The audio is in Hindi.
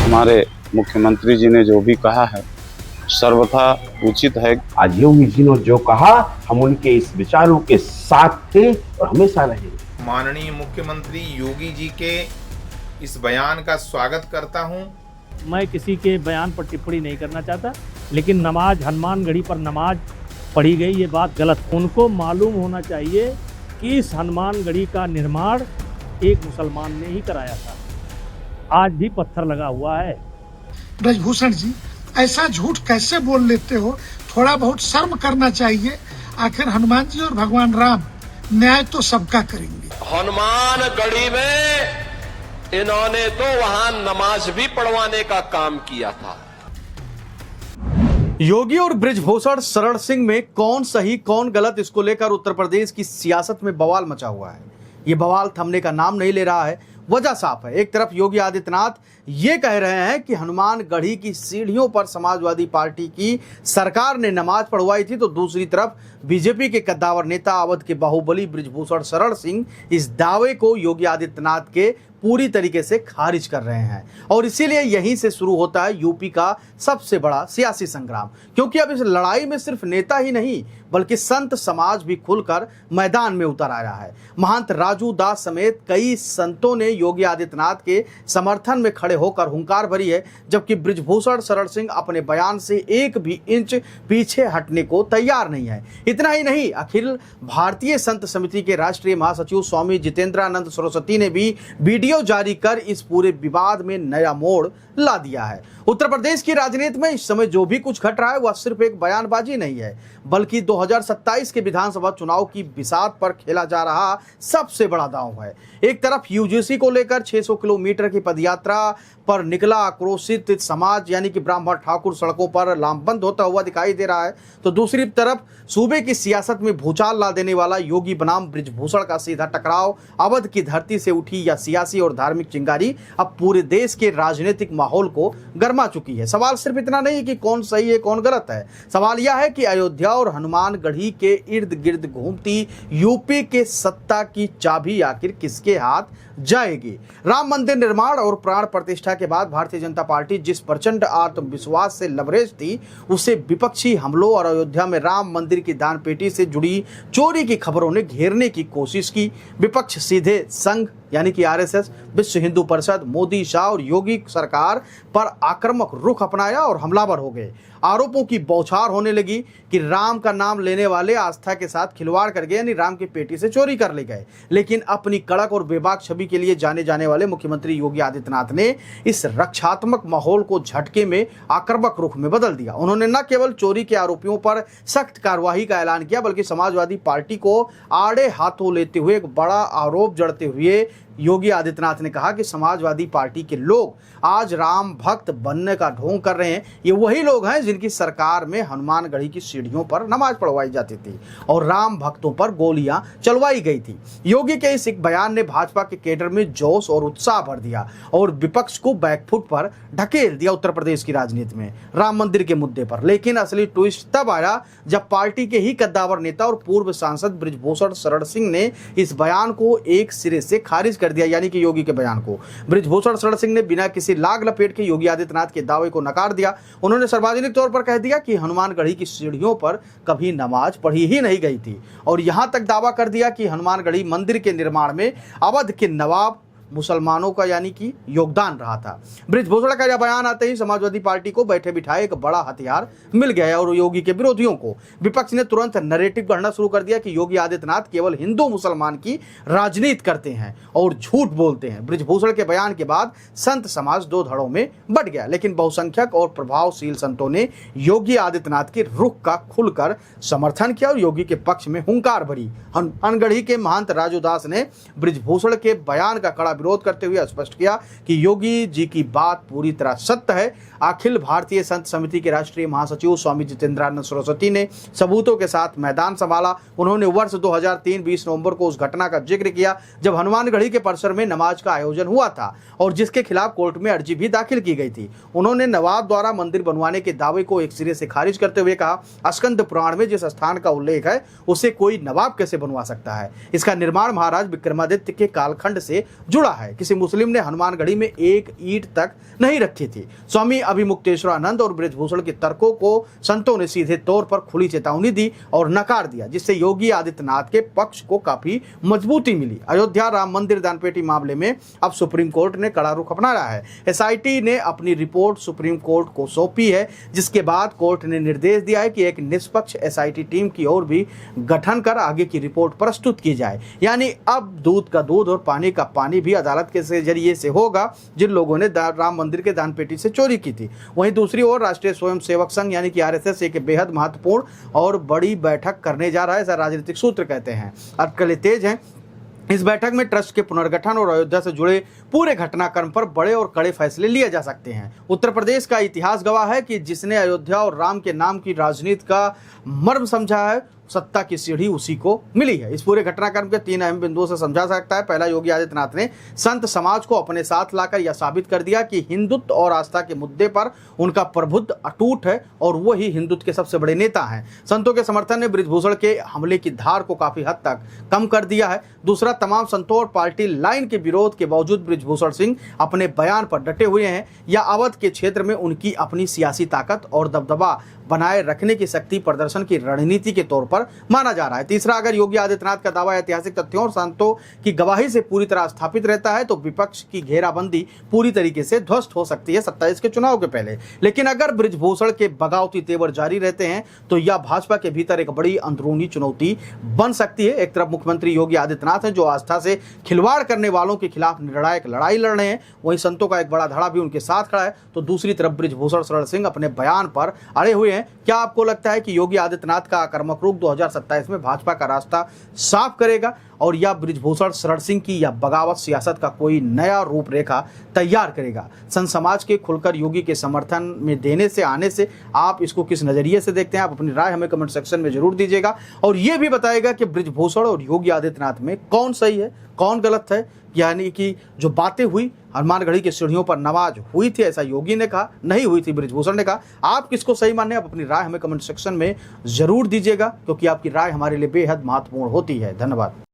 हमारे मुख्यमंत्री जी ने जो भी कहा है सर्वथा उचित है। आज योगी जी ने जो कहा हम उनके इस विचारों के साथ थे और हमेशा रहेंगे। माननीय मुख्यमंत्री योगी जी के इस बयान का स्वागत करता हूं। मैं किसी के बयान पर टिप्पणी नहीं करना चाहता, लेकिन नमाज हनुमानगढ़ी पर नमाज पढ़ी गई ये बात गलत। उनको मालूम होना चाहिए कि इस हनुमानगढ़ी का निर्माण एक मुसलमान ने ही कराया था। आज भी पत्थर लगा हुआ है। ब्रजभूषण जी, ऐसा झूठ कैसे बोल लेते हो? थोड़ा बहुत शर्म करना चाहिए। आखिर हनुमान जी और भगवान राम न्याय तो सबका करेंगे। हनुमानगढ़ी में इन्होंने तो वहां नमाज भी पढ़वाने का काम किया था। योगी और ब्रिजभूषण शरण सिंह में कौन सही कौन गलत, इसको लेकर उत्तर प्रदेश की सियासत में बवाल मचा हुआ है। ये बवाल थमने का नाम नहीं ले रहा है। वजह साफ है। एक तरफ योगी आदित्यनाथ ये कह रहे हैं कि हनुमानगढ़ी की सीढ़ियों पर समाजवादी पार्टी की सरकार ने नमाज पढ़वाई थी, तो दूसरी तरफ बीजेपी के कद्दावर नेता अवध के बाहुबली ब्रिजभूषण शरण सिंह इस दावे को योगी आदित्यनाथ के पूरी तरीके से खारिज कर रहे हैं। और इसीलिए यहीं से शुरू होता है यूपी का सबसे बड़ा सियासी संग्राम, क्योंकि अब इस लड़ाई में सिर्फ नेता ही नहीं बल्कि संत समाज भी खुलकर मैदान में उतर आया है। महंत राजू दास समेत कई संतों ने योगी आदित्यनाथ के समर्थन में खड़े होकर हुंकार भरी है, जबकि ब्रिजभूषण शरण सिंह अपने बयान से एक भी इंच पीछे हटने को तैयार नहीं है। इतना ही नहीं, अखिल भारतीय संत समिति के राष्ट्रीय महासचिव स्वामी जितेंद्रानंद सरस्वती ने भी वीडियो जारी कर इस पूरे विवाद में नया मोड़ ला दिया है। उत्तर प्रदेश की राजनीति में इस समय जो भी कुछ घट रहा है वह सिर्फ एक बयानबाजी नहीं है, बल्कि 2027 के विधानसभा चुनाव की बिसात पर खेला जा रहा सबसे बड़ा दांव है। एक तरफ यूजीसी को लेकर 600 किलोमीटर की पदयात्रा पर निकला आक्रोशित समाज यानी कि ब्राह्मण ठाकुर सड़कों पर लामबंद होता हुआ दिखाई दे रहा है, तो दूसरी तरफ सूबे की सियासत में भूचाल ला देने वाला योगी बनाम ब्रिजभूषण का सीधा टकराव, अवध की धरती से उठी यह सियासी और धार्मिक चिंगारी अब पूरे देश के राजनीतिक माहौल को गर्मा चुकी है। सवाल सिर्फ इतना नहीं कि कौन सही है कौन गलत है, सवाल यह है कि अयोध्या और हनुमानगढ़ी के इर्द गिर्द घूमती यूपी के सत्ता की चाबी आखिर किसके हाथ जाएगी। राम मंदिर निर्माण और प्राण प्रतिष्ठा के बाद भारतीय जनता पार्टी जिस प्रचंड आत्मविश्वास से लबरेज थी, उसे विपक्षी हमलों और अयोध्या में राम मंदिर की दान पेटी से जुड़ी चोरी की खबरों ने घेरने की कोशिश की। विपक्ष सीधे संघ यानी कि आरएसएस, विश्व हिंदू परिषद, मोदी, शाह और योगी सरकार पर आक्रामक रुख अपनाया और हमलावर हो गए। आरोपों की बौछार होने लगी कि राम का नाम लेने वाले आस्था के साथ खिलवाड़ कर गए, यानी राम की पेटी से चोरी कर ले गए। लेकिन अपनी कड़क और बेबाक छवि के लिए जाने जाने वाले मुख्यमंत्री योगी आदित्यनाथ ने इस रक्षात्मक माहौल को झटके में आक्रामक रुख में बदल दिया। उन्होंने न केवल चोरी के आरोपियों पर सख्त कार्रवाई का ऐलान किया, बल्कि समाजवादी पार्टी को आड़े हाथों लेते हुए एक बड़ा आरोप जड़ते हुए योगी आदित्यनाथ ने कहा कि समाजवादी पार्टी के लोग आज राम भक्त बनने का ढोंग कर रहे हैं। ये वही लोग हैं जिनकी सरकार में हनुमानगढ़ी की सीढ़ियों पर नमाज पढ़वाई जाती थी और राम भक्तों पर गोलियां चलवाई गई थी। योगी के इस एक बयान ने भाजपा के कैडर में जोश और उत्साह भर दिया और विपक्ष को बैकफुट पर ढकेल दिया उत्तर प्रदेश की राजनीति में राम मंदिर के मुद्दे पर। लेकिन असली ट्विस्ट तब आया जब पार्टी के ही कद्दावर नेता और पूर्व सांसद ब्रिजभूषण शरण सिंह ने इस बयान को एक सिरे से खारिज कर दिया, यानी कि योगी के बयान को। ब्रिजभूषण शरण सिंह ने बिना किसी लाग लपेट के योगी आदित्यनाथ के दावे को नकार दिया। उन्होंने सार्वजनिक तौर पर कह दिया कि हनुमानगढ़ी की सीढ़ियों पर कभी नमाज पढ़ी ही नहीं गई थी और यहां तक दावा कर दिया कि हनुमानगढ़ी मंदिर के निर्माण में अवध के नवाब मुसलमानों का यानी कि योगदान रहा था। ब्रिजभूषण का यह बयान आते ही समाजवादी पार्टी को बैठे बिठाए एक बड़ा हथियार मिल गया और योगी के विरोधियों को विपक्ष ने तुरंत नैरेटिव गढ़ना शुरू कर दिया कि योगी आदित्यनाथ केवल हिंदू मुसलमान की राजनीति करते हैं और झूठ बोलते हैं। ब्रिजभूषण के बयान के बाद संत समाज दो धड़ों में बंट गया, लेकिन बहुसंख्यक और प्रभावशील संतों ने योगी आदित्यनाथ के रुख का खुलकर समर्थन किया और योगी के पक्ष में हुंकार भरी। हनुमानगढ़ी के महंत राजू दास ने ब्रिजभूषण के बयान का कड़ा विरोध करते हुए स्पष्ट किया कि योगी जी की बात पूरी तरह सत्य है। अखिल भारतीय संत समिति के राष्ट्रीय महासचिव स्वामी जितेंद्रानंद सरस्वती ने सबूतों के साथ मैदान संभाला। उन्होंने वर्ष 2003 20 नवंबर को उस घटना का जिक्र किया जब हनुमानगढ़ी के परिसर में नमाज का आयोजन हुआ था और जिसके खिलाफ कोर्ट में अर्जी भी दाखिल की गई थी। उन्होंने नवाब द्वारा मंदिर बनवाने के दावे को एक सिरे से खारिज करते हुए कहा, स्कंद पुराण में जिस स्थान का उल्लेख है उसे कोई नवाब कैसे बनवा सकता है? इसका निर्माण महाराज विक्रमादित्य के कालखंड से जुड़ा जुड़ा है। किसी मुस्लिम ने हनुमानगढ़ी में एक ईंट तक नहीं रखी थी। स्वामी अभिमुक्तेश्वरानंद और बृजभूषण के तर्कों को संतों ने सीधे तौर पर खुली चेतावनी दी और नकार दिया, जिससे योगी आदित्यनाथ के पक्ष को काफी मजबूती मिली। अयोध्या राम मंदिर दानपेटी मामले में अब सुप्रीम कोर्ट ने कड़ा रुख अपनाया है। एसआईटी ने अपनी रिपोर्ट सुप्रीम कोर्ट को सौंपी है, जिसके बाद कोर्ट ने निर्देश दिया है कि एक निष्पक्ष एसआईटी टीम की ओर भी गठन कर आगे की रिपोर्ट प्रस्तुत की जाए। यानी अब दूध का दूध और पानी का पानी भी अदालत के जरिए से होगा जिन लोगों ने राम मंदिर के दानपेटी से चोरी की थी। वहीं दूसरी ओर राष्ट्रीय स्वयंसेवक संघ यानी कि आरएसएस एक बेहद महत्वपूर्ण और बड़ी बैठक करने जा रहा है, ऐसा राजनीतिक सूत्र कहते हैं। अटकलें तेज हैं। इस बैठक में ट्रस्ट के पुनर्गठन और अयोध्या से जुड़े पूरे घटनाक्रम पर बड़े और कड़े फैसले लिए जा सकते हैं। उत्तर प्रदेश का इतिहास गवाह है कि जिसने अयोध्या और राम के नाम की राजनीति का मर्म समझा है, सत्ता की सीढ़ी उसी को मिली है। इस पूरे घटनाक्रम के 3 अहम बिंदुओं से समझा सकता है। पहला, योगी आदित्यनाथ ने संत समाज को अपने साथ लाकर यह साबित कर दिया कि हिंदुत्व और आस्था के मुद्दे पर उनका प्रभुत्व अटूट है और वो ही हिंदुत्व के सबसे बड़े नेता हैं। संतों के समर्थन ने बृजभूषण के हमले की धार को काफी हद तक कम कर दिया है। दूसरा, तमाम संतों और पार्टी लाइन के विरोध के बावजूद बृजभूषण सिंह अपने बयान पर डटे हुए हैं। या अवध के क्षेत्र में उनकी अपनी सियासी ताकत और दबदबा बनाए रखने की शक्ति प्रदर्शन की रणनीति के तौर पर माना जा रहा है। तीसरा, अगर योगी आदित्यनाथ का दावा ऐतिहासिक तथ्यों और संतों की गवाही से पूरी तरह स्थापित रहता है तो विपक्ष की घेराबंदी पूरी तरीके से ध्वस्त हो सकती है 27 के चुनाव के पहले। लेकिन अगर बृजभूषण के बगावती तेवर जारी रहते हैं तो यह भाजपा के भीतर एक बड़ी अंदरूनी चुनौती बन सकती है। एक तरफ मुख्यमंत्री योगी आदित्यनाथ हैं जो आस्था से खिलवाड़ करने वालों के खिलाफ निर्णायक लड़ाई लड़ रहे हैं, वहीं संतों का एक बड़ा धड़ा भी उनके साथ खड़ा है। तो दूसरी तरफ बृजभूषण शरण सिंह अपने बयान पर अड़े हुए हैं। क्या आपको लगता है कि योगी आदित्यनाथ का आक्रामक रूप 2027 में भाजपा का रास्ता साफ करेगा और या बृजभूषण शरण सिंह की या बगावत सियासत का कोई नया रूपरेखा तैयार करेगा? संत समाज के खुलकर योगी के समर्थन में देने से आने से आप इसको किस नजरिए से देखते हैं? आप अपनी राय हमें कमेंट सेक्शन में जरूर दीजिएगा और ये भी बताइएगा कि बृजभूषण और योगी आदित्यनाथ में कौन सही है कौन गलत है। यानी कि जो बातें हुई हनुमानगढ़ी की सीढ़ियों पर नमाज हुई थी ऐसा योगी ने कहा, नहीं हुई थी बृजभूषण ने कहा। आप किसको सही मानने, आप अपनी राय हमें कमेंट सेक्शन में जरूर दीजिएगा क्योंकि आपकी राय हमारे लिए बेहद महत्वपूर्ण होती है। धन्यवाद।